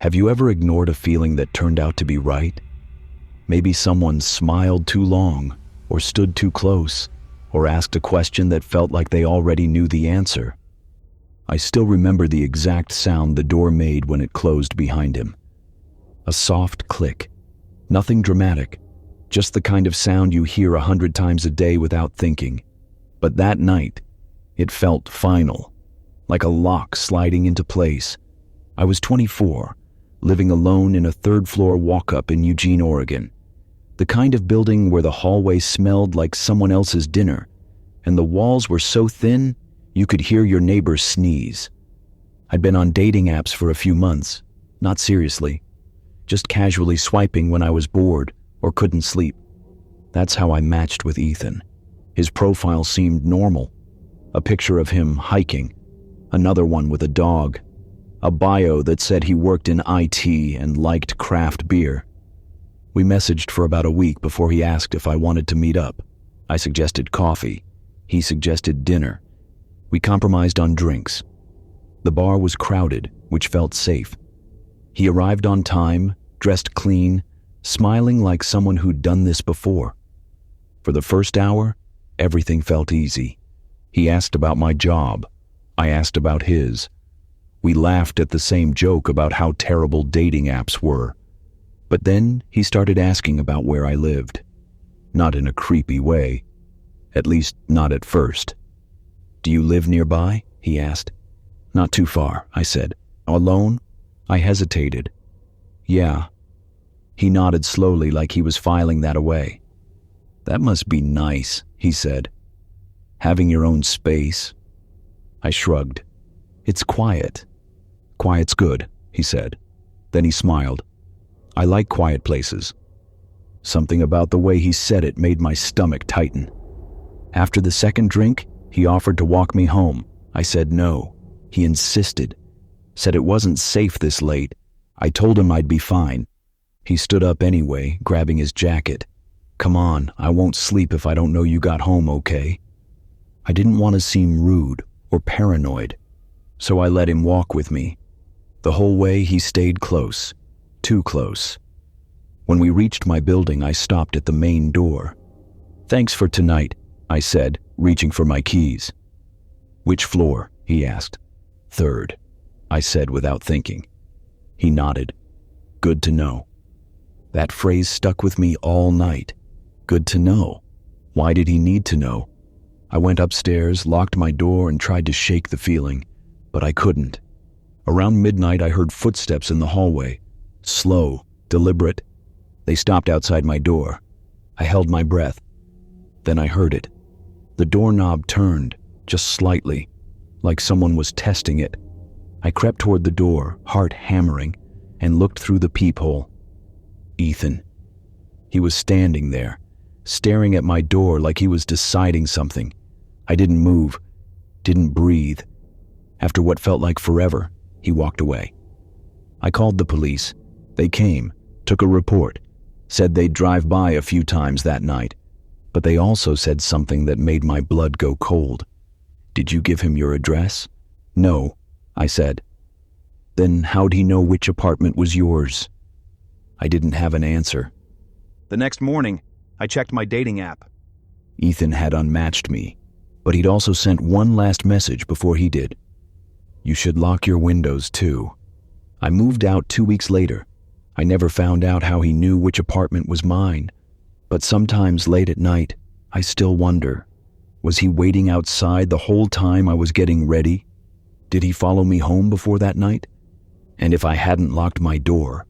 Have you ever ignored a feeling that turned out to be right? Maybe someone smiled too long, or stood too close, or asked a question that felt like they already knew the answer. I still remember the exact sound the door made when it closed behind him. A soft click. Nothing dramatic, just the kind of sound you hear 100 times a day without thinking. But that night, it felt final, like a lock sliding into place. I was 24, living alone in a third-floor walk-up in Eugene, Oregon. The kind of building where the hallway smelled like someone else's dinner, and the walls were so thin you could hear your neighbors sneeze. I'd been on dating apps for a few months, not seriously, just casually swiping when I was bored or couldn't sleep. That's how I matched with Ethan. His profile seemed normal. A picture of him hiking, another one with a dog, a bio that said he worked in IT and liked craft beer. We messaged for about a week before he asked if I wanted to meet up. I suggested coffee. He suggested dinner. We compromised on drinks. The bar was crowded, which felt safe. He arrived on time, dressed clean, smiling like someone who'd done this before. For the first hour, everything felt easy. He asked about my job. I asked about his. We laughed at the same joke about how terrible dating apps were. But then he started asking about where I lived. Not in a creepy way. At least, not at first. "Do you live nearby?" he asked. "Not too far," I said. "Alone?" I hesitated. "Yeah." He nodded slowly like he was filing that away. "That must be nice," he said. "Having your own space." I shrugged. "It's quiet." "Quiet's good," he said. Then he smiled. "I like quiet places." Something about the way he said it made my stomach tighten. After the second drink, he offered to walk me home. I said no. He insisted. Said it wasn't safe this late. I told him I'd be fine. He stood up anyway, grabbing his jacket. "Come on, I won't sleep if I don't know you got home okay." I didn't want to seem rude or paranoid, so I let him walk with me. The whole way he stayed close, too close. When we reached my building, I stopped at the main door. "Thanks for tonight," I said, reaching for my keys. "Which floor?" he asked. "Third," I said without thinking. He nodded. "Good to know." That phrase stuck with me all night. Good to know. Why did he need to know? I went upstairs, locked my door, and tried to shake the feeling, but I couldn't. Around midnight, I heard footsteps in the hallway. Slow, deliberate. They stopped outside my door. I held my breath. Then I heard it. The doorknob turned, just slightly, like someone was testing it. I crept toward the door, heart hammering, and looked through the peephole. Ethan. He was standing there, staring at my door like he was deciding something. I didn't move, didn't breathe. After what felt like forever, he walked away. I called the police. They came, took a report, said they'd drive by a few times that night, but they also said something that made my blood go cold. "Did you give him your address?" "No," I said. "Then how'd he know which apartment was yours?" I didn't have an answer. The next morning, I checked my dating app. Ethan had unmatched me, but he'd also sent one last message before he did. "You should lock your windows too." I moved out 2 weeks later. I never found out how he knew which apartment was mine, but sometimes late at night, I still wonder, was he waiting outside the whole time I was getting ready? Did he follow me home before that night? And if I hadn't locked my door,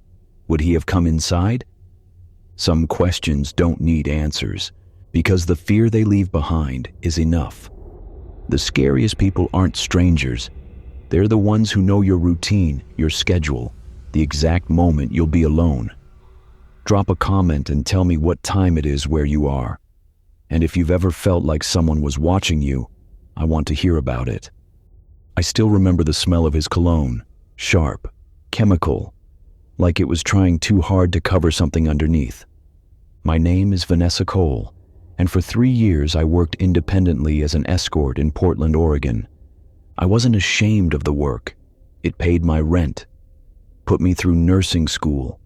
would he have come inside? Some questions don't need answers, because the fear they leave behind is enough. The scariest people aren't strangers. They're the ones who know your routine, your schedule, the exact moment you'll be alone. Drop a comment and tell me what time it is where you are. And if you've ever felt like someone was watching you, I want to hear about it. I still remember the smell of his cologne, sharp, chemical, like it was trying too hard to cover something underneath. My name is Vanessa Cole, and for 3 years I worked independently as an escort in Portland, Oregon. I wasn't ashamed of the work. It paid my rent. put me through nursing school,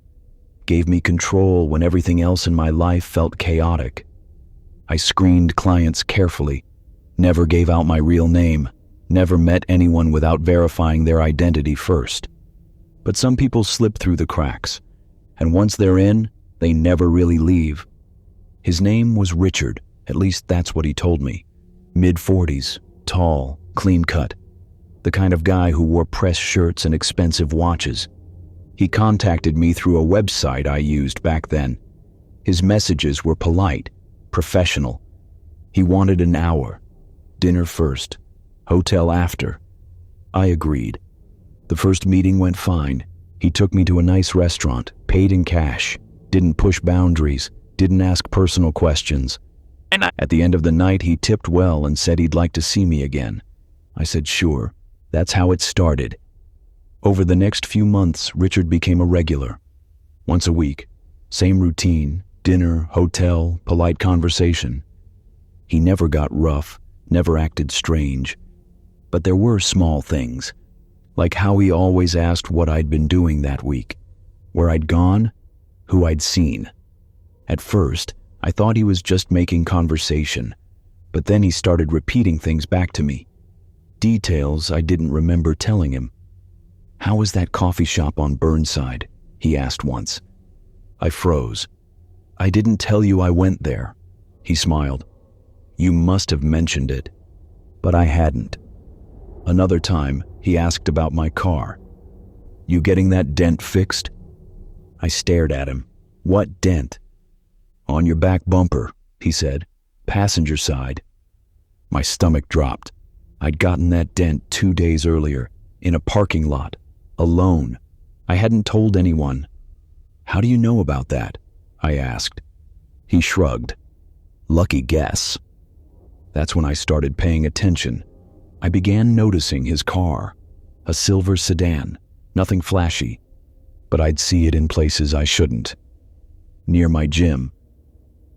gave me control when everything else in my life felt chaotic. I screened clients carefully, never gave out my real name, never met anyone without verifying their identity first. But some people slip through the cracks, and once they're in, they never really leave. His name was Richard, at least that's what he told me. Mid-40s, tall, clean-cut, the kind of guy who wore pressed shirts and expensive watches. He contacted me through a website I used back then. His messages were polite, professional. He wanted an hour, dinner first, hotel after. I agreed. The first meeting went fine. He took me to a nice restaurant, paid in cash, didn't push boundaries, didn't ask personal questions. At the end of the night, he tipped well and said he'd like to see me again. I said sure. That's how it started. Over the next few months, Richard became a regular. Once a week, same routine, dinner, hotel, polite conversation. He never got rough, never acted strange. But there were small things, like how he always asked what I'd been doing that week, where I'd gone, who I'd seen. At first, I thought he was just making conversation, but then he started repeating things back to me. Details I didn't remember telling him. "How was that coffee shop on Burnside?" he asked once. I froze. "I didn't tell you I went there." He smiled. "You must have mentioned it." But I hadn't. Another time, he asked about my car. "You getting that dent fixed?" I stared at him. "What dent?" "On your back bumper," he said. "Passenger side." My stomach dropped. I'd gotten that dent 2 days earlier, in a parking lot, alone. I hadn't told anyone. "How do you know about that?" I asked. He shrugged. "Lucky guess." That's when I started paying attention. I began noticing his car, a silver sedan, nothing flashy, but I'd see it in places I shouldn't. Near my gym,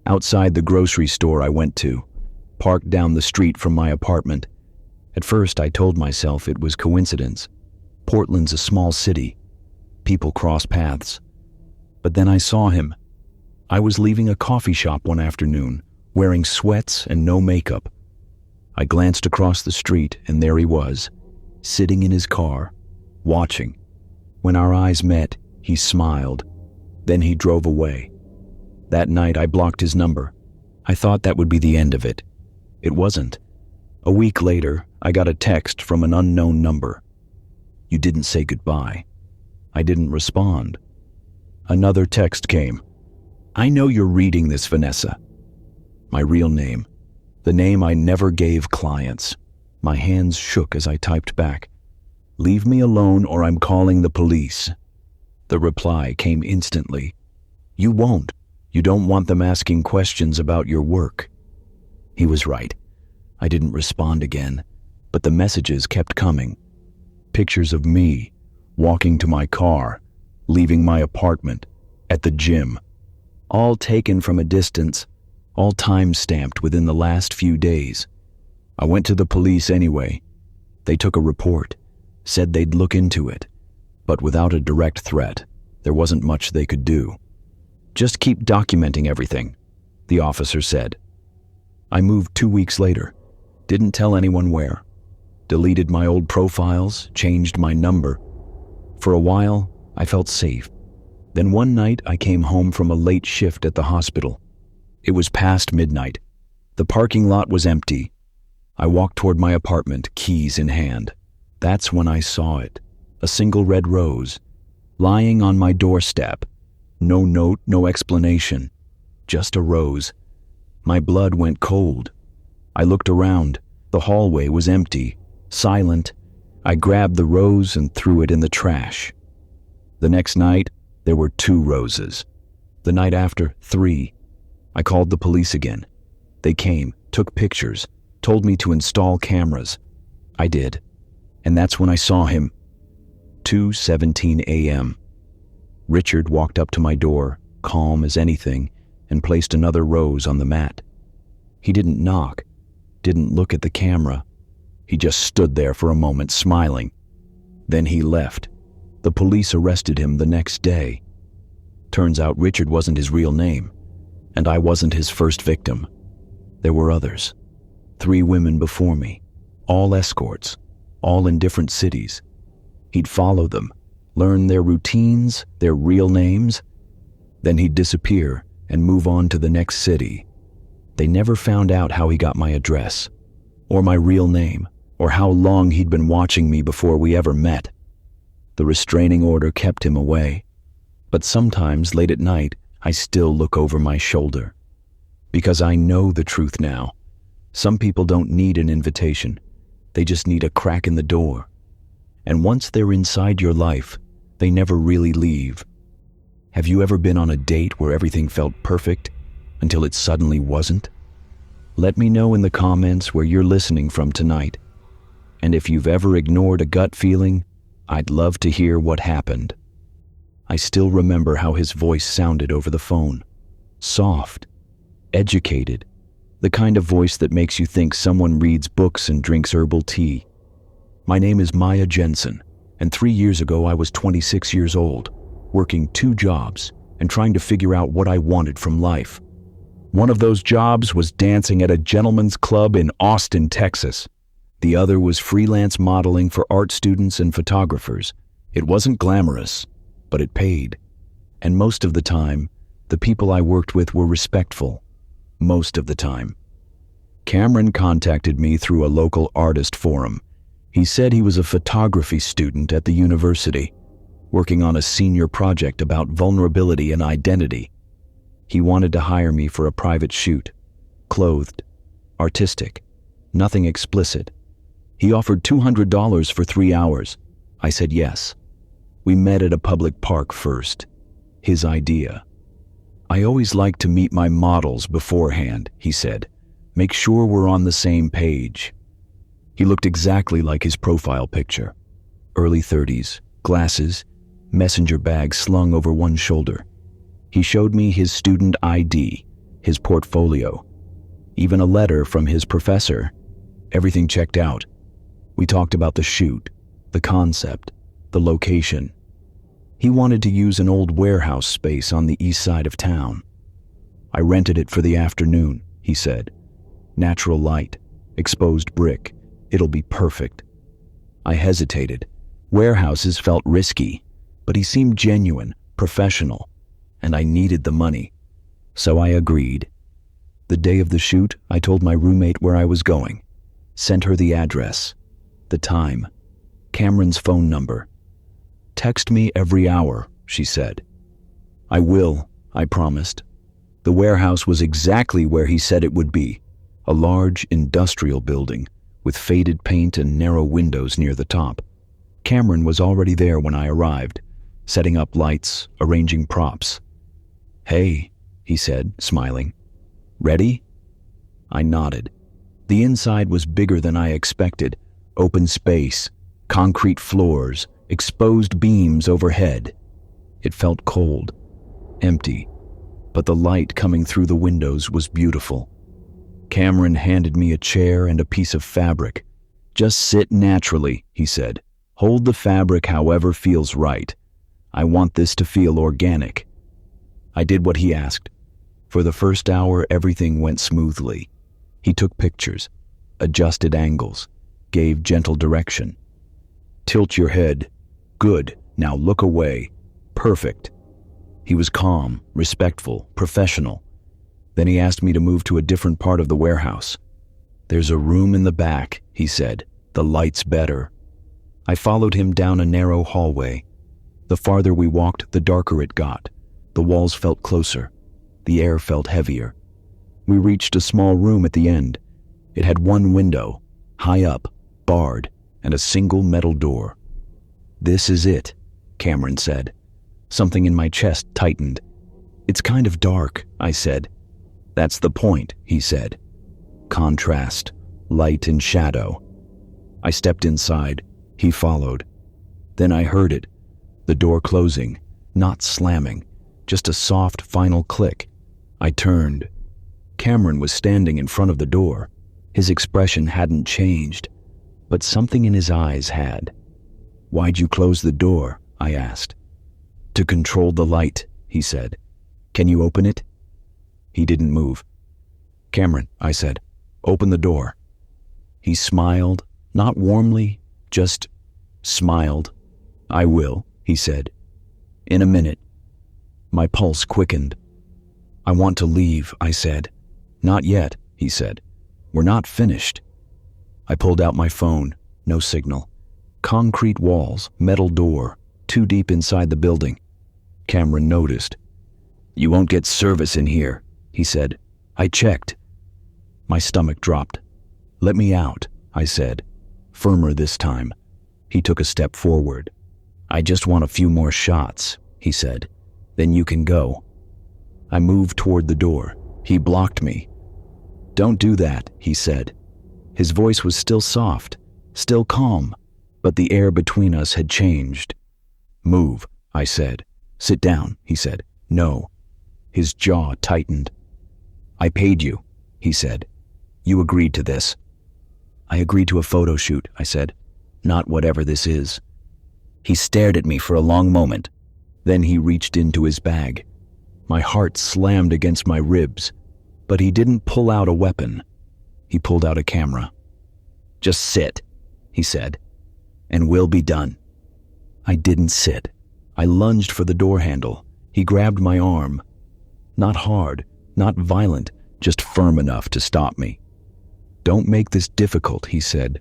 outside the grocery store I went to, parked down the street from my apartment. At first I told myself it was coincidence. Portland's a small city. People cross paths. But then I saw him. I was leaving a coffee shop one afternoon, wearing sweats and no makeup. I glanced across the street and there he was, sitting in his car, watching. When our eyes met, he smiled. Then he drove away. That night I blocked his number. I thought that would be the end of it. It wasn't. A week later, I got a text from an unknown number. "You didn't say goodbye." I didn't respond. Another text came. "I know you're reading this, Vanessa." My real name. The name I never gave clients. My hands shook as I typed back. "Leave me alone or I'm calling the police." The reply came instantly. "You won't. You don't want them asking questions about your work." He was right. I didn't respond again, but the messages kept coming. Pictures of me, walking to my car, leaving my apartment, at the gym. All taken from a distance, all time-stamped within the last few days. I went to the police anyway. They took a report, said they'd look into it, but without a direct threat, there wasn't much they could do. "Just keep documenting everything," the officer said. I moved 2 weeks later. Didn't tell anyone where. Deleted my old profiles, changed my number. For a while, I felt safe. Then one night, I came home from a late shift at the hospital. It was past midnight. The parking lot was empty. I walked toward my apartment, keys in hand. That's when I saw it. A single red rose, lying on my doorstep. No note, no explanation. Just a rose. My blood went cold. I looked around. The hallway was empty, silent. I grabbed the rose and threw it in the trash. The next night, there were 2 roses. The night after, 3. I called the police again. They came, took pictures, told me to install cameras. I did. And that's when I saw him. 2:17 a.m. Richard walked up to my door, calm as anything, and placed another rose on the mat. He didn't knock, didn't look at the camera. He just stood there for a moment, smiling. Then he left. The police arrested him the next day. Turns out Richard wasn't his real name, and I wasn't his first victim. There were others. 3 women before me, all escorts, all in different cities. He'd follow them, learn their routines, their real names. Then he'd disappear and move on to the next city. They never found out how he got my address, or my real name, or how long he'd been watching me before we ever met. The restraining order kept him away. But sometimes, late at night, I still look over my shoulder. Because I know the truth now. Some people don't need an invitation. They just need a crack in the door. And once they're inside your life, they never really leave. Have you ever been on a date where everything felt perfect until it suddenly wasn't? Let me know in the comments where you're listening from tonight. And if you've ever ignored a gut feeling, I'd love to hear what happened. I still remember how his voice sounded over the phone. Soft, educated, the kind of voice that makes you think someone reads books and drinks herbal tea. My name is Maya Jensen, and 3 years ago I was 26 years old, working 2 jobs and trying to figure out what I wanted from life. One of those jobs was dancing at a gentleman's club in Austin, Texas. The other was freelance modeling for art students and photographers. It wasn't glamorous, but it paid. And most of the time, the people I worked with were respectful. Most of the time. Cameron contacted me through a local artist forum. He said he was a photography student at the university, working on a senior project about vulnerability and identity. He wanted to hire me for a private shoot. Clothed, artistic, nothing explicit. He offered $200 for 3 hours. I said yes. We met at a public park first. His idea. I always like to meet my models beforehand, he said. Make sure we're on the same page. He looked exactly like his profile picture. Early 30s, glasses, messenger bag slung over one shoulder. He showed me his student ID, his portfolio, even a letter from his professor. Everything checked out. We talked about the shoot, the concept, the location. He wanted to use an old warehouse space on the east side of town. I rented it for the afternoon, he said. Natural light, exposed brick. It'll be perfect. I hesitated. Warehouses felt risky, but he seemed genuine, professional, and I needed the money. So I agreed. The day of the shoot, I told my roommate where I was going. Sent her the address, the time, Cameron's phone number. Text me every hour, she said. I will, I promised. The warehouse was exactly where he said it would be, a large industrial building with faded paint and narrow windows near the top. Cameron was already there when I arrived, setting up lights, arranging props. Hey, he said, smiling. Ready? I nodded. The inside was bigger than I expected. Open space, concrete floors, exposed beams overhead. It felt cold, empty, but the light coming through the windows was beautiful. Cameron handed me a chair and a piece of fabric. Just sit naturally, he said. Hold the fabric however feels right. I want this to feel organic. I did what he asked. For the first hour, everything went smoothly. He took pictures, adjusted angles, gave gentle direction. Tilt your head. Good. Now look away. Perfect. He was calm, respectful, professional. Then he asked me to move to a different part of the warehouse. There's a room in the back, he said. The light's better. I followed him down a narrow hallway. The farther we walked, the darker it got. The walls felt closer. The air felt heavier. We reached a small room at the end. It had one window, high up, barred, and a single metal door. This is it, Cameron said. Something in my chest tightened. It's kind of dark, I said. That's the point, he said. Contrast, light and shadow. I stepped inside. He followed. Then I heard it. The door closing, not slamming, just a soft final click. I turned. Cameron was standing in front of the door. His expression hadn't changed, but something in his eyes had. Why'd you close the door? I asked. To control the light, he said. Can you open it? He didn't move. Cameron, I said, open the door. He smiled, not warmly, just smiled. I will, he said. In a minute. My pulse quickened. I want to leave, I said. Not yet, he said. We're not finished. I pulled out my phone. No signal. Concrete walls, metal door, too deep inside the building. Cameron noticed. You won't get service in here, he said. I checked. My stomach dropped. Let me out, I said, firmer this time. He took a step forward. I just want a few more shots, he said. Then you can go. I moved toward the door. He blocked me. Don't do that, he said. His voice was still soft, still calm, but the air between us had changed. Move, I said. Sit down, he said. No. His jaw tightened. I paid you, he said. You agreed to this. I agreed to a photo shoot, I said. Not whatever this is. He stared at me for a long moment. Then he reached into his bag. My heart slammed against my ribs, but he didn't pull out a weapon. He pulled out a camera. Just sit, he said, and we'll be done. I didn't sit. I lunged for the door handle. He grabbed my arm. Not hard, not violent, just firm enough to stop me. Don't make this difficult, he said.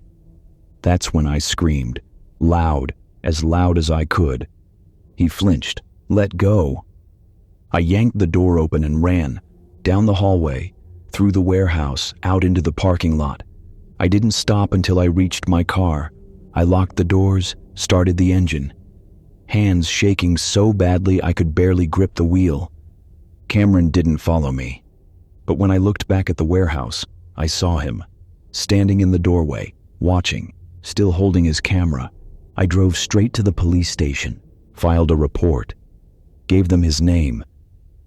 That's when I screamed, loud as I could. He flinched, let go. I yanked the door open and ran, down the hallway, through the warehouse, out into the parking lot. I didn't stop until I reached my car. I locked the doors, started the engine. Hands shaking so badly I could barely grip the wheel. Cameron didn't follow me. But when I looked back at the warehouse, I saw him, standing in the doorway, watching, still holding his camera. I drove straight to the police station, filed a report, gave them his name,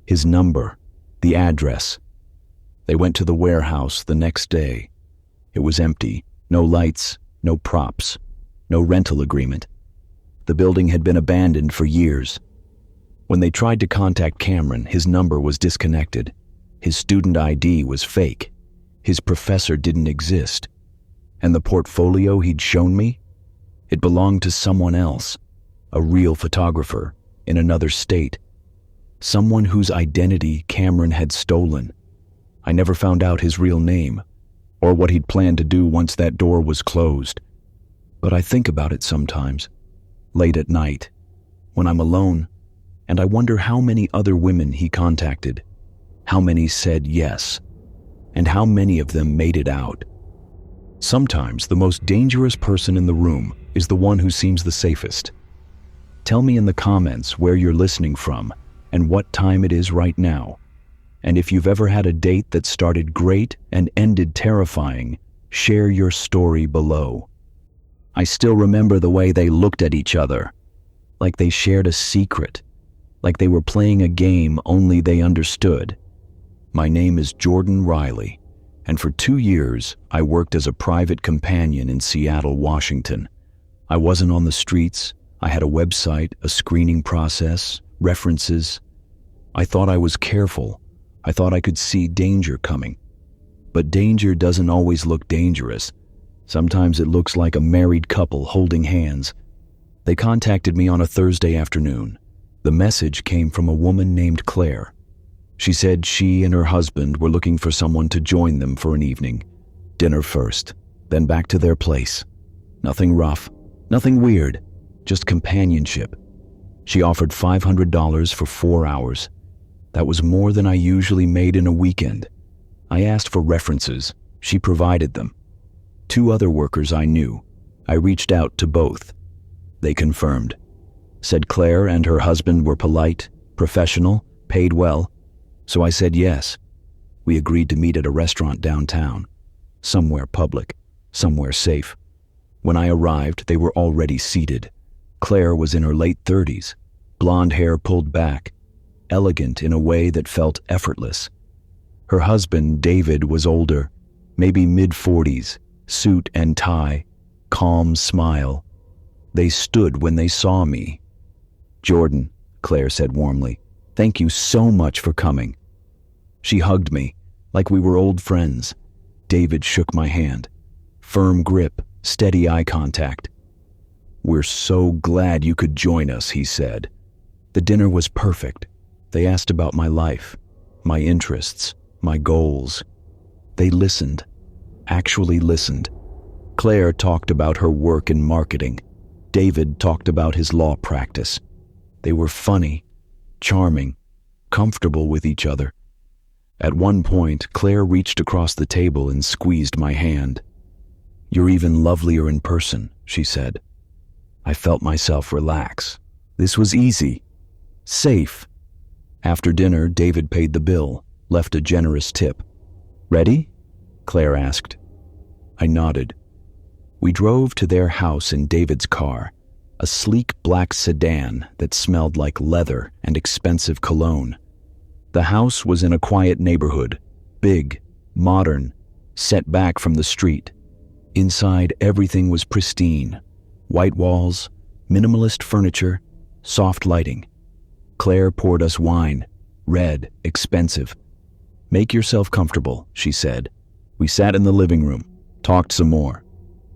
his number, the address. They went to the warehouse the next day. It was empty, no lights, no props, no rental agreement. The building had been abandoned for years. When they tried to contact Cameron, his number was disconnected. His student ID was fake. His professor didn't exist. And the portfolio he'd shown me? It belonged to someone else, a real photographer in another state. Someone whose identity Cameron had stolen. I never found out his real name, or what he'd planned to do once that door was closed. But I think about it sometimes, late at night, when I'm alone, and I wonder how many other women he contacted, how many said yes, and how many of them made it out. Sometimes the most dangerous person in the room is the one who seems the safest. Tell me in the comments where you're listening from and what time it is right now. And if you've ever had a date that started great and ended terrifying, share your story below. I still remember the way they looked at each other, like they shared a secret, like they were playing a game only they understood. My name is Jordan Riley, and for 2 years I worked as a private companion in Seattle, Washington. I wasn't on the streets. I had a website, a screening process, references. I thought I was careful. I thought I could see danger coming. But danger doesn't always look dangerous. Sometimes it looks like a married couple holding hands. They contacted me on a Thursday afternoon. The message came from a woman named Claire. She said she and her husband were looking for someone to join them for an evening. Dinner first, then back to their place. Nothing rough, nothing weird, just companionship. She offered $500 for 4 hours. That was more than I usually made in a weekend. I asked for references. She provided them. 2 other workers I knew. I reached out to both. They confirmed. Said Claire and her husband were polite, professional, paid well. So I said yes. We agreed to meet at a restaurant downtown. Somewhere public, somewhere safe. When I arrived, they were already seated. Claire was in her late 30s, blonde hair pulled back, elegant in a way that felt effortless. Her husband, David, was older, maybe mid-40s, suit and tie, calm smile. They stood when they saw me. "Jordan," Claire said warmly, "thank you so much for coming." She hugged me, like we were old friends. David shook my hand. Firm grip, steady eye contact. "We're so glad you could join us," he said. The dinner was perfect. They asked about my life, my interests, my goals. They listened, actually listened. Claire talked about her work in marketing. David talked about his law practice. They were funny, charming, comfortable with each other. At one point, Claire reached across the table and squeezed my hand. "You're even lovelier in person," she said. I felt myself relax. This was easy. Safe. After dinner, David paid the bill, left a generous tip. "Ready?" Claire asked. I nodded. We drove to their house in David's car, a sleek black sedan that smelled like leather and expensive cologne. The house was in a quiet neighborhood, big, modern, set back from the street. Inside, everything was pristine. White walls, minimalist furniture, soft lighting. Claire poured us wine, red, expensive. "Make yourself comfortable," she said. We sat in the living room, talked some more.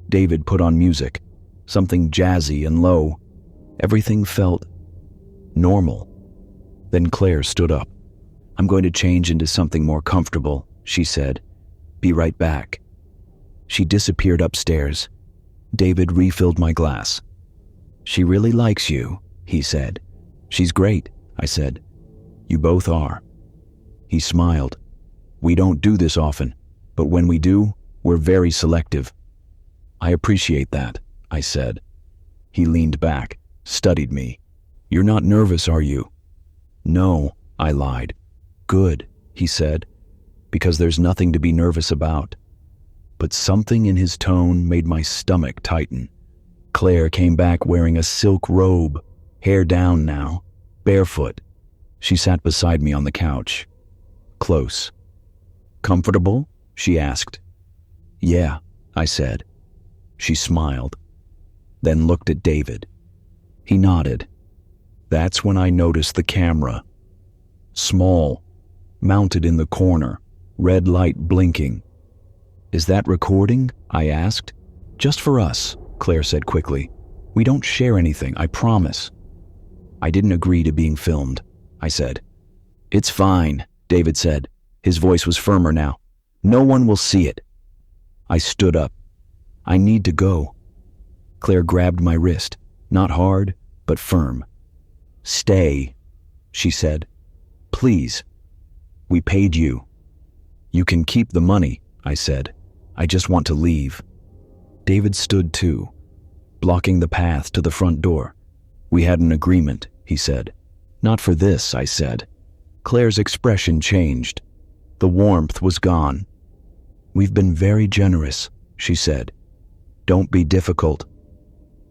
David put on music, something jazzy and low. Everything felt normal. Then Claire stood up. "I'm going to change into something more comfortable," she said. "Be right back." She disappeared upstairs. David refilled my glass. "She really likes you," he said. "She's great," I said. "You both are." He smiled. "We don't do this often, but when we do, we're very selective." "I appreciate that," I said. He leaned back, studied me. "You're not nervous, are you?" "No," I lied. "Good," he said, "because there's nothing to be nervous about." But something in his tone made my stomach tighten. Claire came back wearing a silk robe, hair down now, barefoot. She sat beside me on the couch. Close. "Comfortable?" she asked. "Yeah," I said. She smiled, then looked at David. He nodded. That's when I noticed the camera. Small, mounted in the corner, red light blinking. "Is that recording?" I asked. "Just for us," Claire said quickly. "We don't share anything, I promise." I didn't agree to being filmed, I said. "It's fine," David said. His voice was firmer now. "No one will see it." I stood up. "I need to go." Claire grabbed my wrist, not hard, but firm. "Stay," she said. "Please. We paid you." "You can keep the money," I said. "I just want to leave." David stood too, blocking the path to the front door. "We had an agreement," he said. "Not for this," I said. Claire's expression changed. The warmth was gone. "We've been very generous," she said. "Don't be difficult."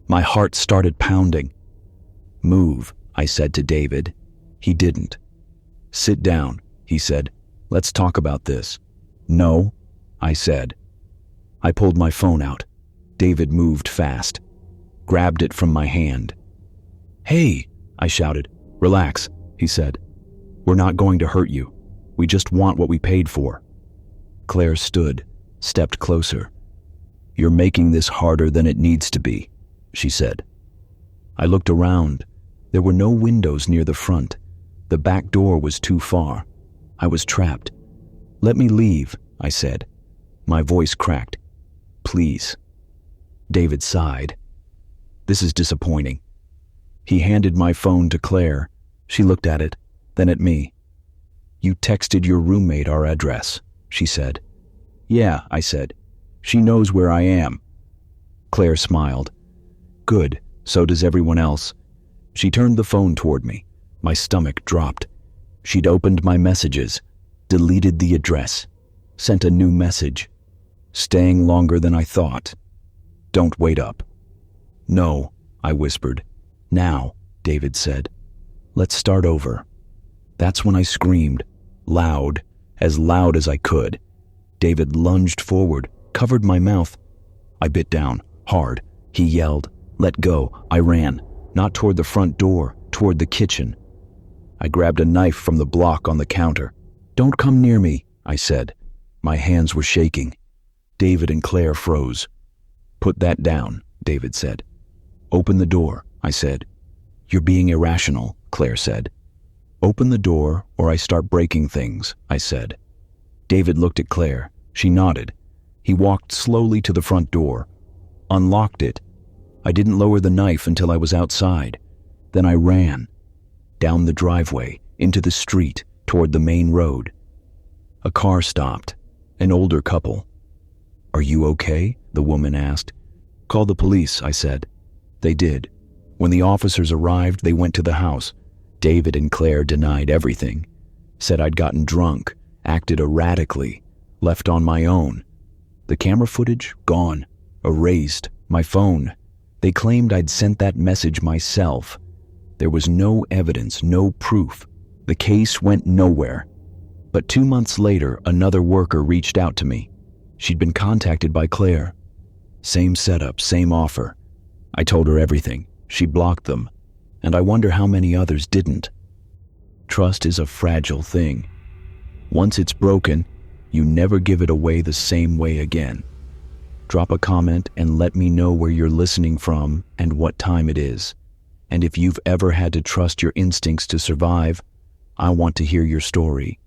My heart started pounding. "Move," I said to David. He didn't. "Sit down," he said. "Let's talk about this." "No," I said. I pulled my phone out. David moved fast, grabbed it from my hand. "Hey," I shouted. "Relax," he said. "We're not going to hurt you. We just want what we paid for." Claire stood, stepped closer. "You're making this harder than it needs to be," she said. I looked around. There were no windows near the front. The back door was too far. I was trapped. "Let me leave," I said. My voice cracked. "Please." David sighed. "This is disappointing." He handed my phone to Claire. She looked at it, then at me. "You texted your roommate our address," she said. "Yeah," I said. "She knows where I am." Claire smiled. "Good, so does everyone else." She turned the phone toward me. My stomach dropped. She'd opened my messages, deleted the address, sent a new message. "Staying longer than I thought. Don't wait up." "No," I whispered. "Now," David said. "Let's start over." That's when I screamed, loud as I could. David lunged forward, covered my mouth. I bit down, hard. He yelled, "Let go." I ran. Not toward the front door, toward the kitchen. I grabbed a knife from the block on the counter. "Don't come near me," I said. My hands were shaking. David and Claire froze. "Put that down," David said. "Open the door," I said. "You're being irrational," Claire said. "Open the door or I start breaking things," I said. David looked at Claire. She nodded. He walked slowly to the front door, unlocked it. I didn't lower the knife until I was outside. Then I ran. Down the driveway, into the street, toward the main road. A car stopped. An older couple. "Are you okay?" the woman asked. "Call the police," I said. They did. When the officers arrived, they went to the house. David and Claire denied everything. Said I'd gotten drunk, acted erratically, left on my own. The camera footage? Gone. Erased. My phone. They claimed I'd sent that message myself. There was no evidence, no proof. The case went nowhere. But 2 months later, another worker reached out to me. She'd been contacted by Claire. Same setup, same offer. I told her everything. She blocked them. And I wonder how many others didn't. Trust is a fragile thing. Once it's broken, you never give it away the same way again. Drop a comment and let me know where you're listening from and what time it is. And if you've ever had to trust your instincts to survive, I want to hear your story.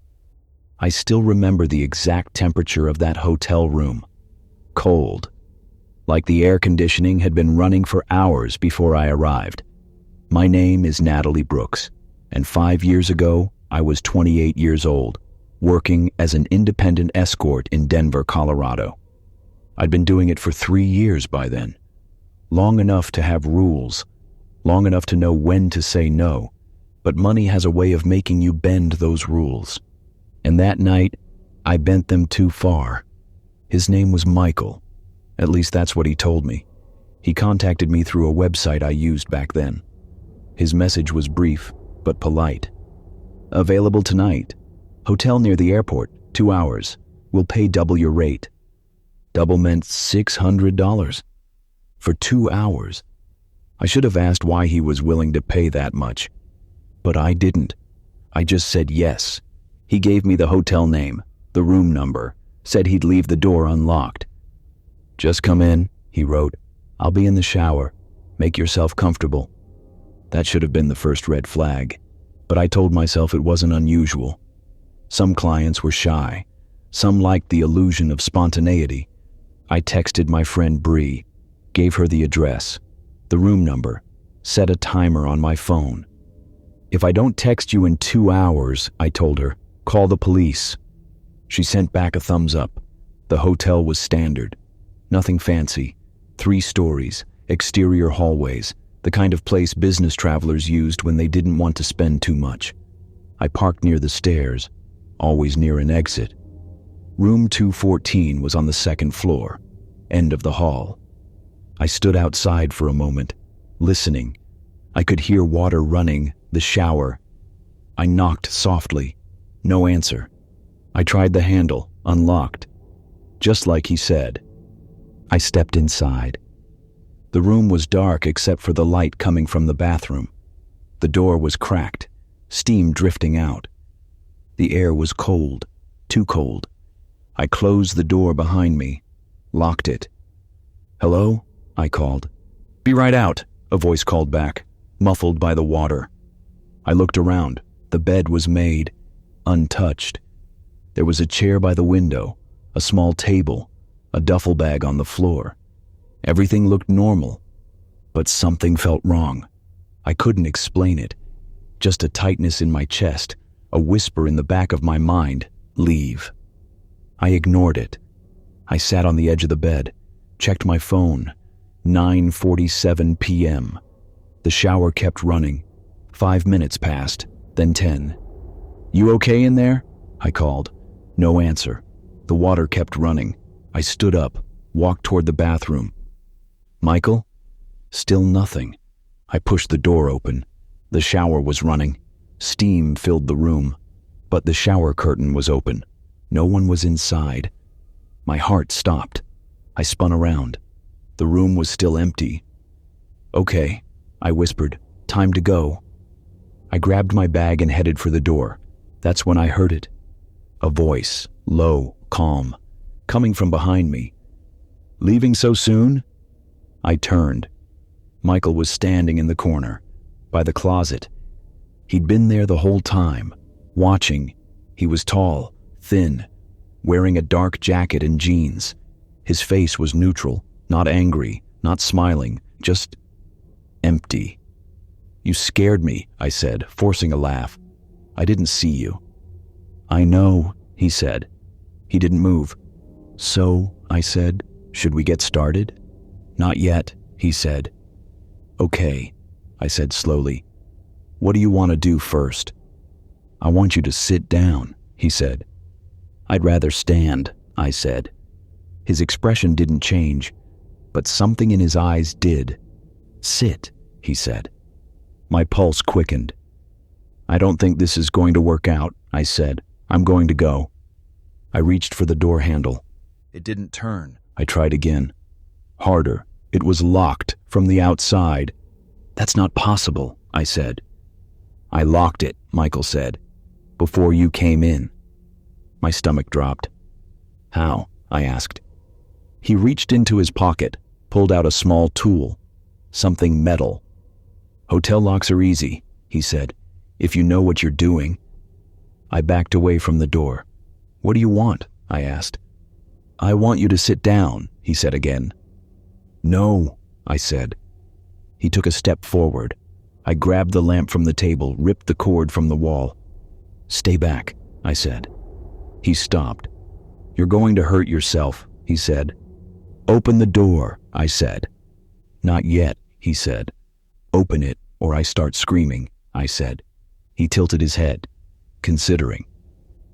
I still remember the exact temperature of that hotel room. Cold. Like the air conditioning had been running for hours before I arrived. My name is Natalie Brooks, and 5 years ago, I was 28 years old, working as an independent escort in Denver, Colorado. I'd been doing it for 3 years by then. Long enough to have rules, long enough to know when to say no, but money has a way of making you bend those rules. And that night, I bent them too far. His name was Michael. At least that's what he told me. He contacted me through a website I used back then. His message was brief, but polite. "Available tonight. Hotel near the airport, 2 hours. We'll pay double your rate." Double meant $600. For 2 hours. I should have asked why he was willing to pay that much. But I didn't. I just said yes. He gave me the hotel name, the room number, said he'd leave the door unlocked. "Just come in," he wrote. "I'll be in the shower. Make yourself comfortable." That should have been the first red flag, but I told myself it wasn't unusual. Some clients were shy. Some liked the illusion of spontaneity. I texted my friend Bree, gave her the address, the room number, set a timer on my phone. "If I don't text you in 2 hours," I told her, "call the police." She sent back a thumbs up. The hotel was standard. Nothing fancy. 3 stories, exterior hallways, the kind of place business travelers used when they didn't want to spend too much. I parked near the stairs, always near an exit. Room 214 was on the 2nd floor, end of the hall. I stood outside for a moment, listening. I could hear water running, the shower. I knocked softly. No answer. I tried the handle, unlocked. Just like he said. I stepped inside. The room was dark except for the light coming from the bathroom. The door was cracked, steam drifting out. The air was cold, too cold. I closed the door behind me, locked it. "Hello?" I called. "Be right out," a voice called back, muffled by the water. I looked around. The bed was made, untouched. There was a chair by the window, a small table, a duffel bag on the floor. Everything looked normal, but something felt wrong. I couldn't explain it. Just a tightness in my chest, a whisper in the back of my mind, "Leave." I ignored it. I sat on the edge of the bed, checked my phone. 9:47 p.m. The shower kept running. 5 minutes passed, then 10. "You okay in there?" I called. No answer. The water kept running. I stood up, walked toward the bathroom. "Michael?" Still nothing. I pushed the door open. The shower was running. Steam filled the room. But the shower curtain was open. No one was inside. My heart stopped. I spun around. The room was still empty. "Okay," I whispered. "Time to go." I grabbed my bag and headed for the door. That's when I heard it. A voice, low, calm, coming from behind me. "Leaving so soon?" I turned. Michael was standing in the corner, by the closet. He'd been there the whole time, watching. He was tall, thin, wearing a dark jacket and jeans. His face was neutral, not angry, not smiling, just empty. "You scared me," I said, forcing a laugh. "I didn't see you." "I know," he said. He didn't move. "So," I said, "should we get started?" "Not yet," he said. "Okay," I said slowly. "What do you want to do first?" "I want you to sit down," he said. "I'd rather stand," I said. His expression didn't change, but something in his eyes did. "Sit," he said. My pulse quickened. "I don't think this is going to work out," I said. "I'm going to go." I reached for the door handle. It didn't turn. I tried again. Harder. It was locked from the outside. "That's not possible," I said. "I locked it," Michael said, "before you came in." My stomach dropped. "How?" I asked. He reached into his pocket, pulled out a small tool, something metal. "Hotel locks are easy," he said, "if you know what you're doing." I backed away from the door. "What do you want?" I asked. "I want you to sit down," he said again. "No," I said. He took a step forward. I grabbed the lamp from the table, ripped the cord from the wall. "Stay back," I said. He stopped. "You're going to hurt yourself," he said. "Open the door," I said. "Not yet," he said. "Open it, or I start screaming," I said. He tilted his head, considering.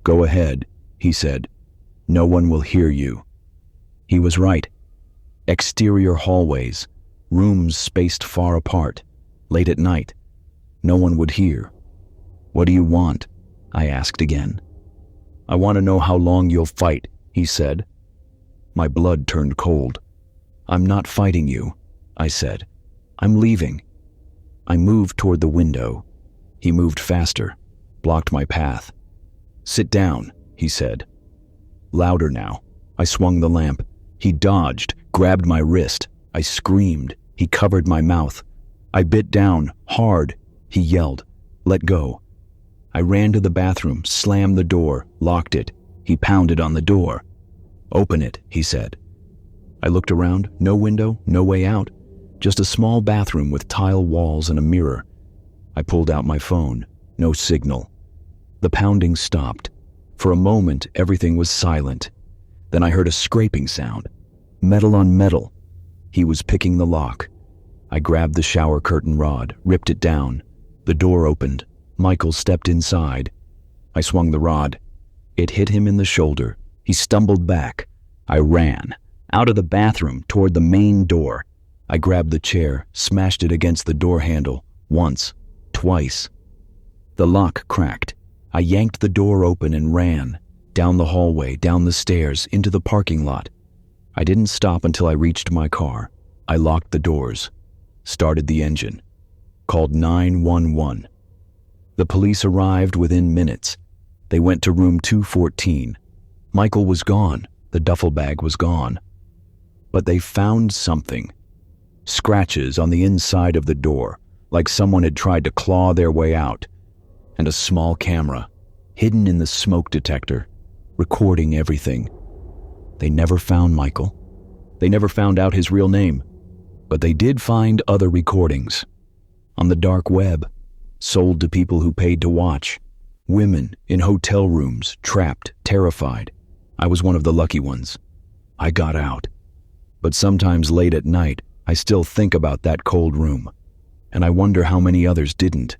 "Go ahead," he said. "No one will hear you." He was right. Exterior hallways, rooms spaced far apart, late at night. No one would hear. "What do you want?" I asked again. "I want to know how long you'll fight," he said. My blood turned cold. "I'm not fighting you," I said. "I'm leaving." I moved toward the window. He moved faster, blocked my path. "Sit down," he said. Louder now. I swung the lamp. He dodged, grabbed my wrist. I screamed. He covered my mouth. I bit down, hard. He yelled, "Let go." I ran to the bathroom, slammed the door, locked it. He pounded on the door. "Open it," he said. I looked around. No window, no way out. Just a small bathroom with tile walls and a mirror. I pulled out my phone. No signal. The pounding stopped. For a moment, everything was silent. Then I heard a scraping sound. Metal on metal. He was picking the lock. I grabbed the shower curtain rod, ripped it down. The door opened. Michael stepped inside. I swung the rod. It hit him in the shoulder. He stumbled back. I ran, out of the bathroom toward the main door. I grabbed the chair, smashed it against the door handle, once, twice. The lock cracked. I yanked the door open and ran, down the hallway, down the stairs, into the parking lot. I didn't stop until I reached my car. I locked the doors, started the engine, called 911. The police arrived within minutes. They went to room 214. Michael was gone. The duffel bag was gone. But they found something. Scratches on the inside of the door, like someone had tried to claw their way out, and a small camera, hidden in the smoke detector, recording everything. They never found Michael. They never found out his real name. But they did find other recordings. On the dark web, sold to people who paid to watch. Women in hotel rooms, trapped, terrified. I was one of the lucky ones. I got out. But sometimes late at night, I still think about that cold room, and I wonder how many others didn't.